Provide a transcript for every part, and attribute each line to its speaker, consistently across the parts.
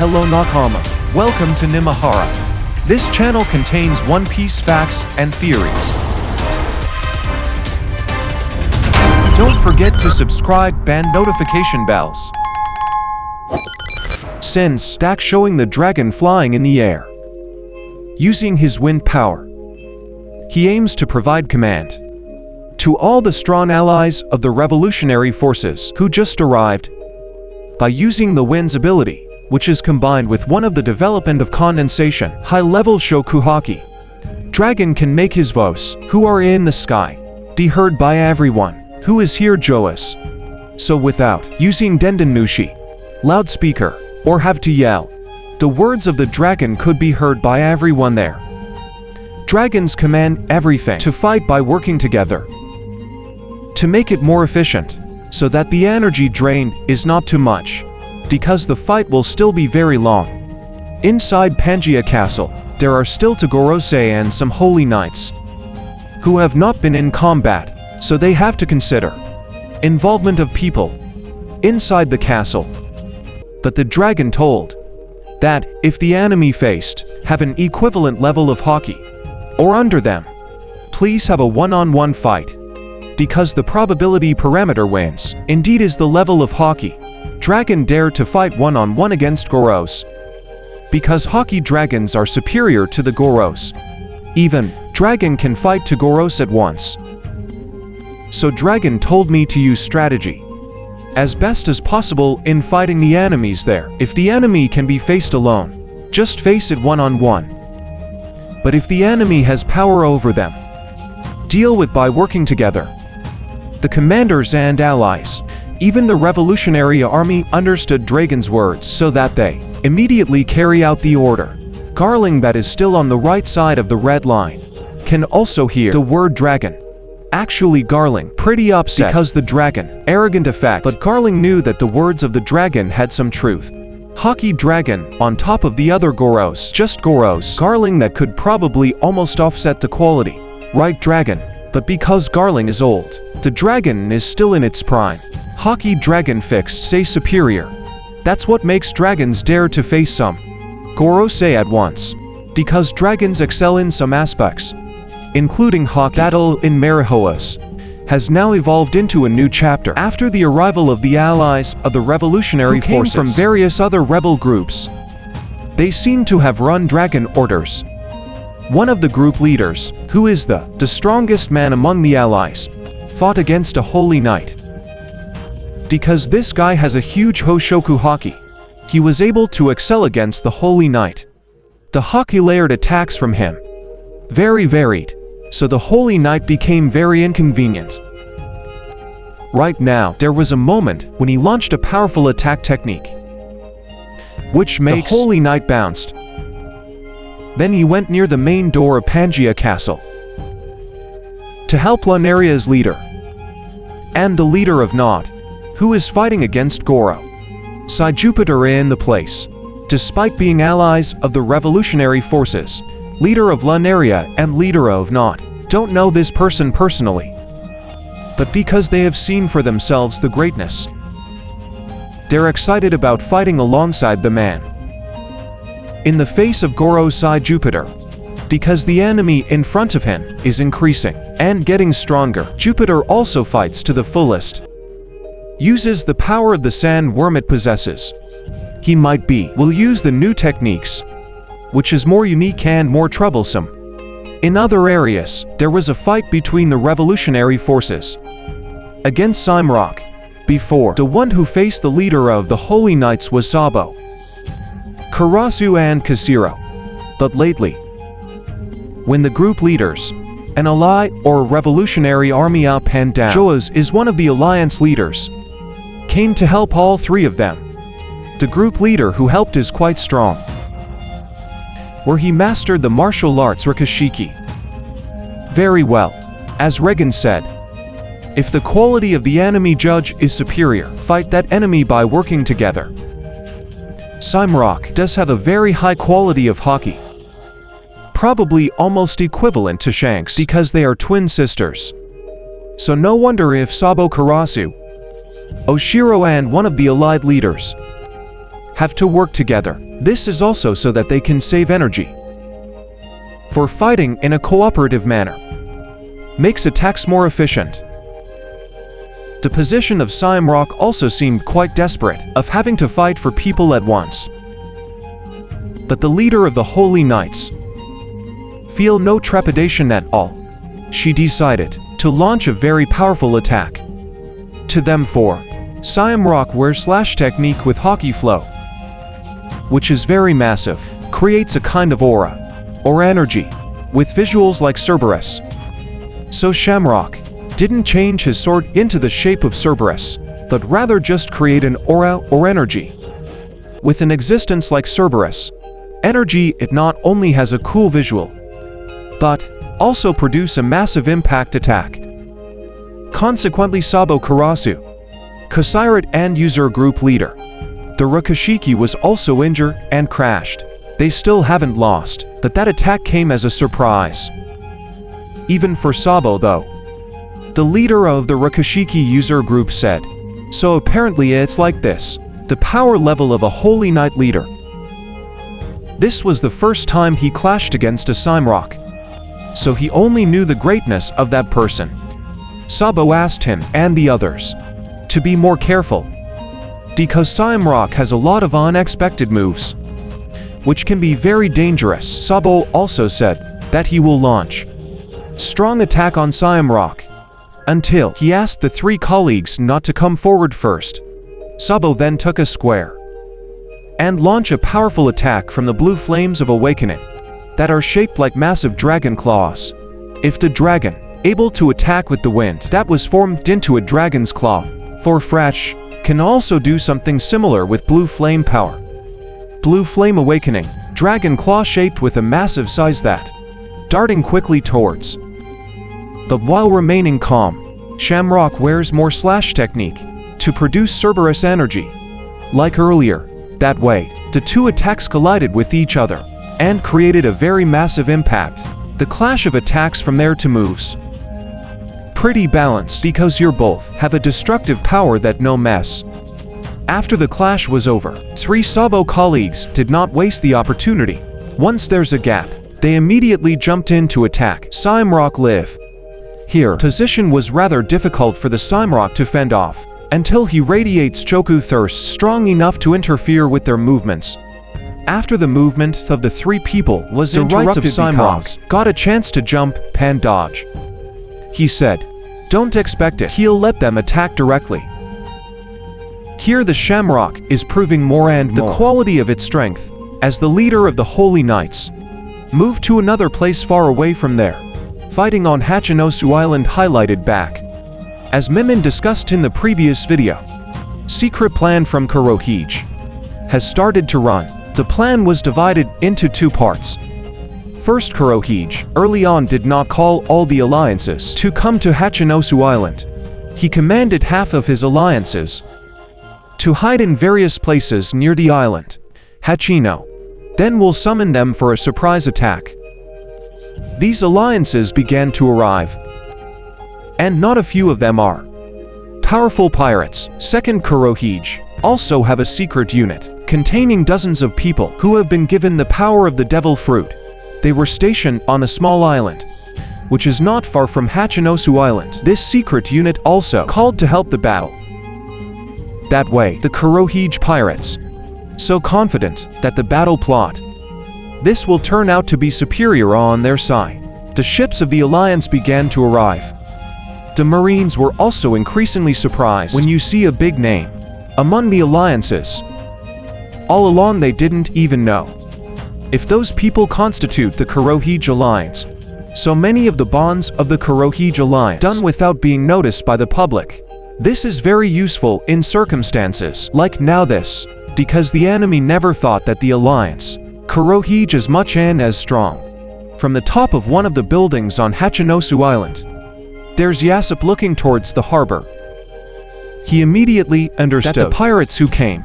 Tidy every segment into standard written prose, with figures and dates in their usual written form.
Speaker 1: Hello Nakama. Welcome to Nimehara. This channel contains One Piece facts and theories. Don't forget to subscribe and notification bells. Since Stack showing the dragon flying in the air. Using his wind power, he aims to provide command to all the strong allies of the revolutionary forces who just arrived. By using the wind's ability, which is combined with one of the development of condensation, high-level Shoku Haki, dragon can make his voice, who are in the sky, be heard by everyone who is here Joas. So without using Dendenmushi, loudspeaker, or have to yell, the words of the dragon could be heard by everyone there. Dragons command everything to fight by working together to make it more efficient, so that the energy drain is not too much, because the fight will still be very long. Inside Pangaea Castle, there are still Togorose and some holy knights who have not been in combat, so they have to consider involvement of people inside the castle. But the dragon told that if the enemy faced have an equivalent level of Haki, or under them, please have a one-on-one fight, because the probability parameter wins indeed is the level of Haki. Dragon dare to fight one-on-one against Goros, because Haki dragons are superior to the Goros. Even dragon can fight to Goros at once. So dragon told me to use strategy as best as possible in fighting the enemies there. If the enemy can be faced alone, just face it one-on-one. But if the enemy has power over them, deal with by working together. The commanders and allies, even the revolutionary army, understood dragon's words so that they immediately carry out the order. Garling, that is still on the right side of the red line, can also hear the word dragon. Actually Garling pretty upset because the dragon arrogant effect, but Garling knew that the words of the dragon had some truth. Haki dragon on top of the other Goros, just Goros. Garling that could probably almost offset the quality. Right dragon, but because Garling is old, the dragon is still in its prime. Haki dragon fixed say superior. That's what makes dragons dare to face some Gorose at once, because dragons excel in some aspects, including Haki. Battle in Marihoas has now evolved into a new chapter after the arrival of the allies of the revolutionary forces from various other rebel groups. They seem to have run dragon orders. One of the group leaders, who is the strongest man among the allies, fought against a holy knight. Because this guy has a huge Hoshoku Haki, he was able to excel against the holy knight. The Haki layered attacks from him very varied, so the holy knight became very inconvenient. Right now, there was a moment when he launched a powerful attack technique, which makes the holy knight bounced. Then he went near the main door of Pangaea Castle to help Lunaria's leader and the leader of Nod, who is fighting against Goro. Sai Jupiter in the place, despite being allies of the revolutionary forces. Leader of Lunaria and leader of Nod don't know this person personally, but because they have seen for themselves the greatness, they're excited about fighting alongside the man in the face of Goro Sai Jupiter, because the enemy in front of him is increasing and getting stronger. Jupiter also fights to the fullest, uses the power of the sand worm it possesses. He will use the new techniques, which is more unique and more troublesome. In other areas, there was a fight between the revolutionary forces against Simrock. Before, the one who faced the leader of the Holy Knights was Sabo, Karasu and Kasiro. But lately, when the group leaders, an ally or revolutionary army up and down, Joas is one of the alliance leaders, came to help all three of them. The group leader who helped is quite strong, where he mastered the martial arts Rikishiki very well. As Regan said, if the quality of the enemy judge is superior, fight that enemy by working together. Simrock does have a very high quality of Haki, probably almost equivalent to Shanks because they are twin sisters. So no wonder if Sabo Karasu, Oshiro and one of the allied leaders have to work together. This is also so that they can save energy. For fighting in a cooperative manner. Makes attacks more efficient. The position of Siam Rock also seemed quite desperate, of having to fight for people at once. But the leader of the Holy Knights feel no trepidation at all. She decided to launch a very powerful attack. To them for Siam Rock wears slash technique with Haki flow, which is very massive, creates a kind of aura, or energy, with visuals like Cerberus. So Shamrock didn't change his sword into the shape of Cerberus, but rather just create an aura or energy. With an existence like Cerberus, energy it not only has a cool visual, but also produce a massive impact attack. Consequently Sabo Karasu, Kasirat and user group leader, the Rakashiki was also injured and crashed. They still haven't lost, but that attack came as a surprise. Even for Sabo though. The leader of the Rakashiki user group said, so apparently it's like this, the power level of a Holy Knight leader. This was the first time he clashed against a Siam Rock, so he only knew the greatness of that person. Sabo asked him and the others to be more careful, because Siam Rock has a lot of unexpected moves, which can be very dangerous. Sabo also said that he will launch strong attack on Siam Rock, until he asked the three colleagues not to come forward first. Sabo then took a square and launched a powerful attack from the blue flames of awakening that are shaped like massive dragon claws. If the dragon able to attack with the wind that was formed into a dragon's claw, for fresh, can also do something similar with blue flame power. Blue flame awakening, dragon claw shaped with a massive size that darting quickly towards. But while remaining calm, Shamrock wears more slash technique to produce Cerberus energy. Like earlier, that way, the two attacks collided with each other and created a very massive impact. The clash of attacks from there to moves. Pretty balanced because you both have a destructive power that no mess. After the clash was over, three Sabo colleagues did not waste the opportunity. Once there's a gap, they immediately jumped in to attack Siam Rock live. Here, position was rather difficult for the Siam Rock to fend off, until he radiates Choku Thirst strong enough to interfere with their movements. After the movement of the three people was the rights of Siam Rock got a chance to jump and dodge. He said, don't expect it, he'll let them attack directly. Here the Shamrock is proving more and more the quality of its strength, as the leader of the Holy Knights moved to another place far away from there. Fighting on Hachinosu Island highlighted back. As Mimin discussed in the previous video, secret plan from Kurohige has started to run. The plan was divided into two parts. First, Kurohige early on did not call all the alliances to come to Hachinosu Island. He commanded half of his alliances to hide in various places near the island. Hachino then will summon them for a surprise attack. These alliances began to arrive, and not a few of them are powerful pirates. Second, Kurohige also have a secret unit containing dozens of people who have been given the power of the devil fruit. They were stationed on a small island, which is not far from Hachinosu Island. This secret unit also called to help the battle. That way, the Kurohige pirates so confident that the battle plot this will turn out to be superior on their side. The ships of the alliance began to arrive. The Marines were also increasingly surprised when you see a big name among the alliances. All along they didn't even know if those people constitute the Kurohige Alliance. So many of the bonds of the Kurohige Alliance done without being noticed by the public. This is very useful in circumstances like now this, because the enemy never thought that the alliance Kurohige is much and as strong. From the top of one of the buildings on Hachinosu Island, there's Yasip looking towards the harbor. He immediately understood that the pirates who came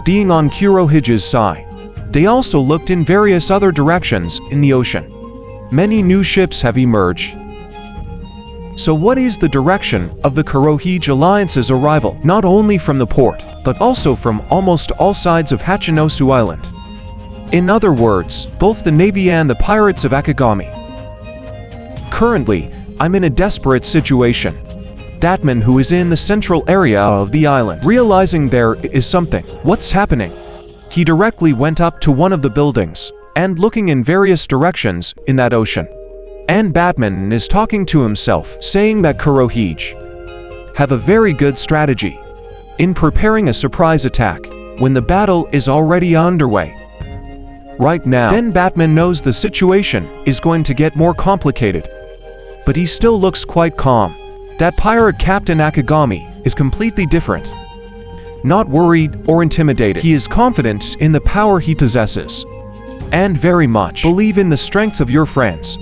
Speaker 1: being on Kurohige's side. They also looked in various other directions in the ocean. Many new ships have emerged. So what is the direction of the Kurohige Alliance's arrival? Not only from the port, but also from almost all sides of Hachinosu Island. In other words, both the Navy and the pirates of Akagami. Currently, I'm in a desperate situation. Datman, who is in the central area of the island, realizing there is something. What's happening? He directly went up to one of the buildings, and looking in various directions in that ocean. And Batman is talking to himself, saying that Kurohige have a very good strategy in preparing a surprise attack when the battle is already underway. Right now, then Batman knows the situation is going to get more complicated, but he still looks quite calm. That pirate Captain Akagami is completely different. Not worried or intimidated. He is confident in the power he possesses, and very much believe in the strength of your friends.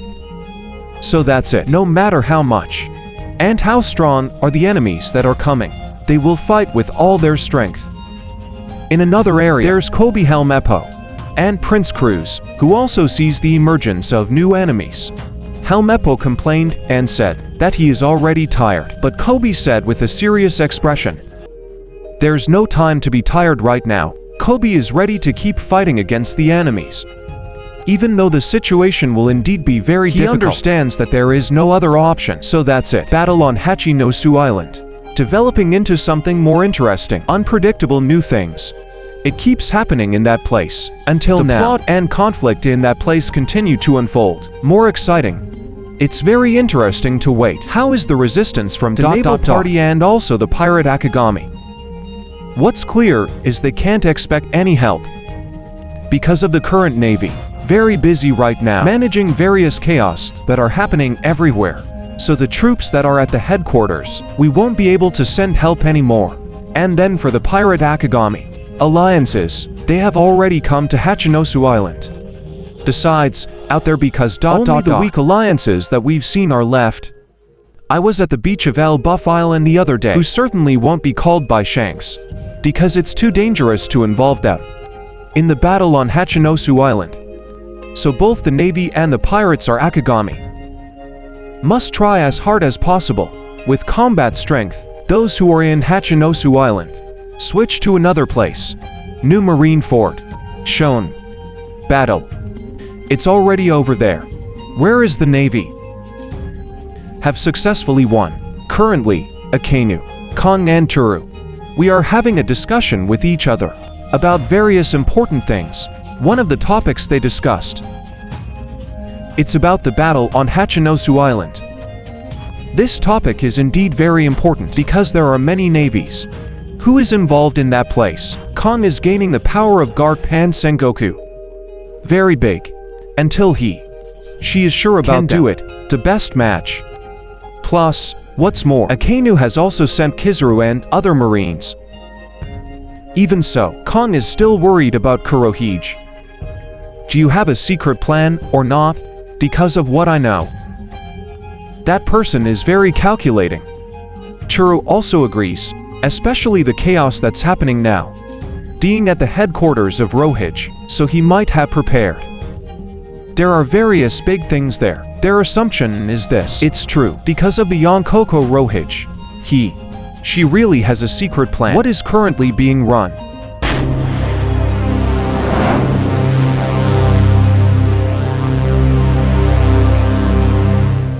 Speaker 1: So that's it. No matter how much and how strong are the enemies that are coming, they will fight with all their strength. In another area, there's Kobe Helmeppo and Prince Cruz, who also sees the emergence of new enemies. Helmeppo complained and said that he is already tired, but Kobe said with a serious expression, "There's no time to be tired right now." Kobe is ready to keep fighting against the enemies. Even though the situation will indeed be very difficult, he understands that there is no other option. So that's it. Battle on Hachinosu Island. Developing into something more interesting, unpredictable new things. It keeps happening in that place. Until now, the plot and conflict in that place continue to unfold. More exciting. It's very interesting to wait. How is the resistance from the naval party and also the pirate Akagami? What's clear is they can't expect any help because of the current navy. Very busy right now, managing various chaos that are happening everywhere. So the troops that are at the headquarters, we won't be able to send help anymore. And then for the pirate Akagami alliances, they have already come to Hachinosu Island. Besides, out there because only the weak alliances that we've seen are left. I was at the beach of El Buff Island the other day, who certainly won't be called by Shanks, because it's too dangerous to involve them in the battle on Hachinosu Island. So both the Navy and the pirates are Akagami. Must try as hard as possible, with combat strength, those who are in Hachinosu Island. Switch to another place. New Marine Fort. Shown. Battle. It's already over there. Where is the Navy? Have successfully won. Currently, Akainu, Kong and Turu. We are having a discussion with each other about various important things. One of the topics they discussed, it's about the battle on Hachinosu Island. This topic is indeed very important because there are many navies. Who is involved in that place? Kong is gaining the power of Garpan Sengoku. Very big. Until she is sure about do it, the best match. Plus, what's more, Akainu has also sent Kizaru and other marines. Even so, Kong is still worried about Kurohige. Do you have a secret plan or not? Because of what I know, that person is very calculating. Churu also agrees, especially the chaos that's happening now. Being at the headquarters of Rohige, so he might have prepared. There are various big things there. Their assumption is this. It's true. Because of the Yonkoko Rohige, she really has a secret plan. What is currently being run